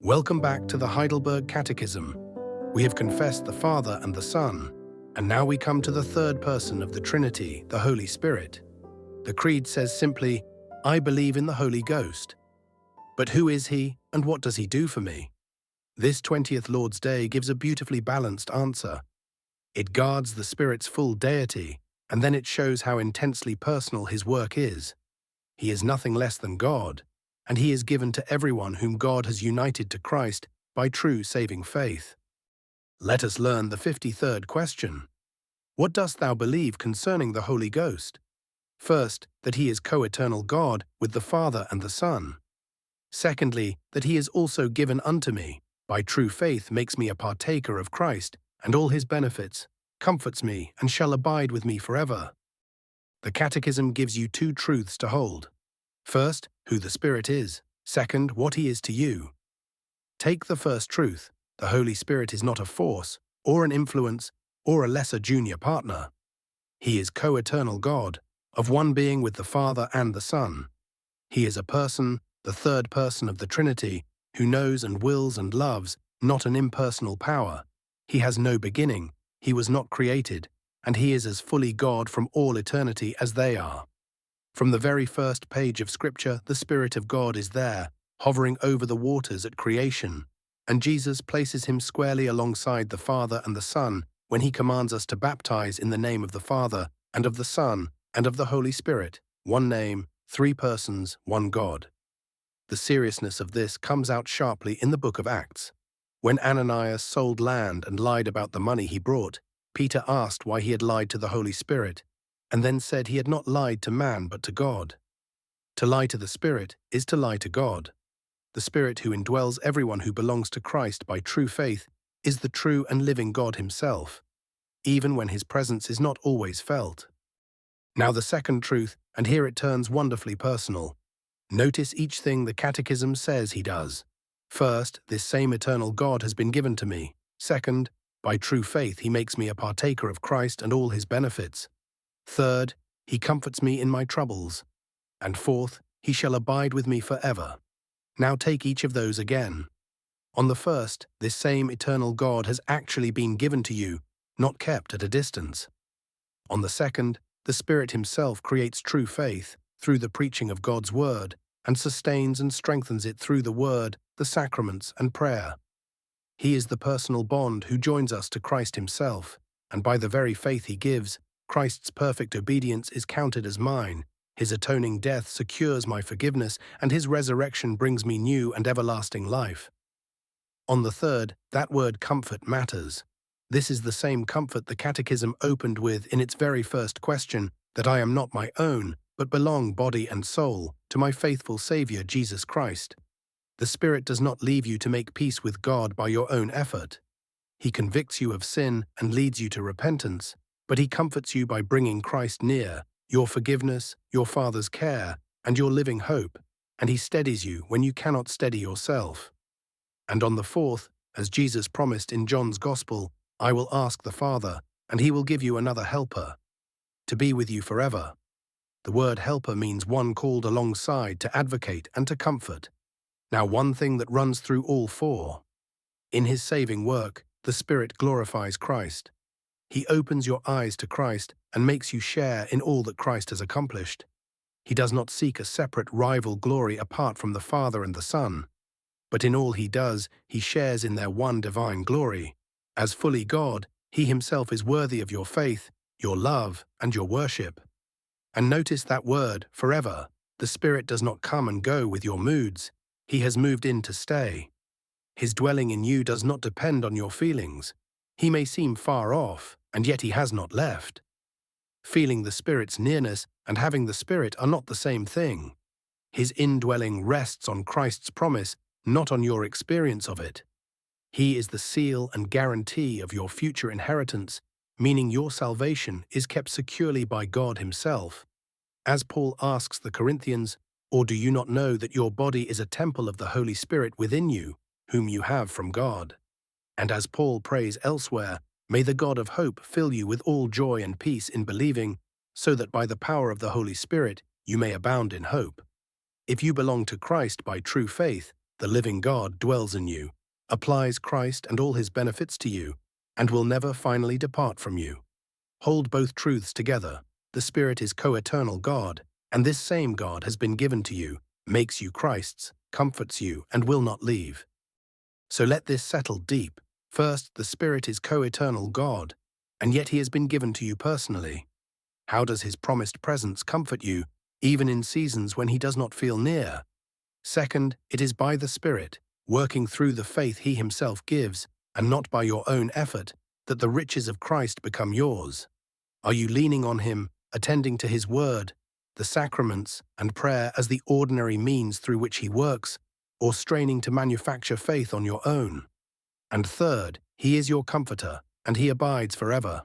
Welcome back to the Heidelberg Catechism. We have confessed the Father and the Son, and now we come to the third person of the Trinity, the Holy Spirit. The Creed says simply, I believe in the Holy Ghost. But who is he, and what does he do for me? This 20th Lord's Day gives a beautifully balanced answer. It guards the Spirit's full deity, and then it shows how intensely personal his work is. He is nothing less than God, and he is given to everyone whom God has united to Christ by true saving faith. Let us learn the 53rd question. What dost thou believe concerning the Holy Ghost? First, that he is co-eternal God with the Father and the Son. Secondly, that he is also given unto me, by true faith makes me a partaker of Christ and all his benefits, comforts me, and shall abide with me forever. The Catechism gives you two truths to hold. First, who the Spirit is. Second, what he is to you. Take the first truth. The Holy Spirit is not a force, or an influence, or a lesser junior partner. He is co-eternal God, of one being with the Father and the Son. He is a person, the third person of the Trinity, who knows and wills and loves, not an impersonal power. He has no beginning, he was not created, and he is as fully God from all eternity as they are. From the very first page of Scripture, the Spirit of God is there, hovering over the waters at creation, and Jesus places him squarely alongside the Father and the Son when he commands us to baptize in the name of the Father, and of the Son, and of the Holy Spirit, one name, three persons, one God. The seriousness of this comes out sharply in the book of Acts. When Ananias sold land and lied about the money he brought, Peter asked why he had lied to the Holy Spirit, and then said he had not lied to man but to God. To lie to the Spirit is to lie to God. The Spirit who indwells everyone who belongs to Christ by true faith is the true and living God himself, even when his presence is not always felt. Now the second truth, and here it turns wonderfully personal. Notice each thing the Catechism says he does. First, this same eternal God has been given to me. Second, by true faith he makes me a partaker of Christ and all his benefits. Third, he comforts me in my troubles. And fourth, he shall abide with me forever. Now take each of those again. On the first, this same eternal God has actually been given to you, not kept at a distance. On the second, the Spirit himself creates true faith through the preaching of God's word, and sustains and strengthens it through the word, the sacraments, and prayer. He is the personal bond who joins us to Christ himself, and by the very faith he gives, Christ's perfect obedience is counted as mine, his atoning death secures my forgiveness, and his resurrection brings me new and everlasting life. On the third, that word comfort matters. This is the same comfort the Catechism opened with in its very first question, that I am not my own, but belong body and soul to my faithful Saviour Jesus Christ. The Spirit does not leave you to make peace with God by your own effort. He convicts you of sin and leads you to repentance, but he comforts you by bringing Christ near, your forgiveness, your Father's care, and your living hope, and he steadies you when you cannot steady yourself. And on the fourth, as Jesus promised in John's Gospel, I will ask the Father, and he will give you another helper, to be with you forever. The word helper means one called alongside to advocate and to comfort. Now one thing that runs through all four. In his saving work, the Spirit glorifies Christ. He opens your eyes to Christ and makes you share in all that Christ has accomplished. He does not seek a separate rival glory apart from the Father and the Son, but in all he does, he shares in their one divine glory. As fully God, he himself is worthy of your faith, your love, and your worship. And notice that word, forever. The Spirit does not come and go with your moods. He has moved in to stay. His dwelling in you does not depend on your feelings. He may seem far off, and yet he has not left. Feeling the Spirit's nearness and having the Spirit are not the same thing. His indwelling rests on Christ's promise, not on your experience of it. He is the seal and guarantee of your future inheritance, meaning your salvation is kept securely by God himself. As Paul asks the Corinthians, or do you not know that your body is a temple of the Holy Spirit within you, whom you have from God? And as Paul prays elsewhere, may the God of hope fill you with all joy and peace in believing, so that by the power of the Holy Spirit you may abound in hope. If you belong to Christ by true faith, the living God, dwells in you, applies Christ and all his benefits to you, and will never finally depart from you. Hold both truths together. The Spirit is co-eternal God, and this same God has been given to you, makes you Christ's, comforts you, and will not leave. So let this settle deep. First, the Spirit is co-eternal God, and yet he has been given to you personally. How does his promised presence comfort you, even in seasons when he does not feel near? Second, it is by the Spirit, working through the faith he himself gives, and not by your own effort, that the riches of Christ become yours. Are you leaning on him, attending to his word, the sacraments, and prayer as the ordinary means through which he works, or straining to manufacture faith on your own? And third, he is your comforter, and he abides forever.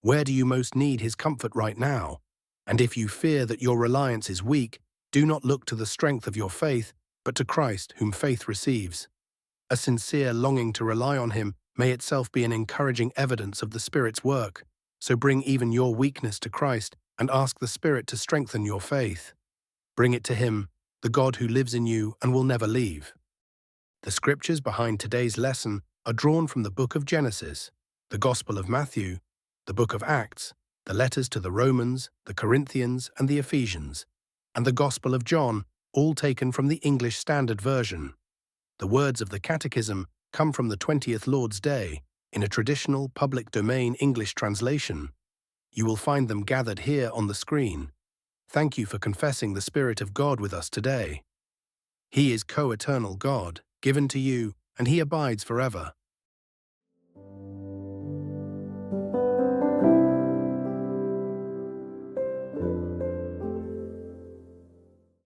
Where do you most need his comfort right now? And if you fear that your reliance is weak, do not look to the strength of your faith, but to Christ, whom faith receives. A sincere longing to rely on him may itself be an encouraging evidence of the Spirit's work. So bring even your weakness to Christ and ask the Spirit to strengthen your faith. Bring it to him, the God who lives in you and will never leave. The scriptures behind today's lesson are drawn from the book of Genesis, the Gospel of Matthew, the book of Acts, the letters to the Romans, the Corinthians, and the Ephesians, and the Gospel of John, all taken from the English Standard Version. The words of the Catechism come from the 20th Lord's Day, in a traditional public domain English translation. You will find them gathered here on the screen. Thank you for confessing the Spirit of God with us today. He is co-eternal God, given to you, and he abides forever.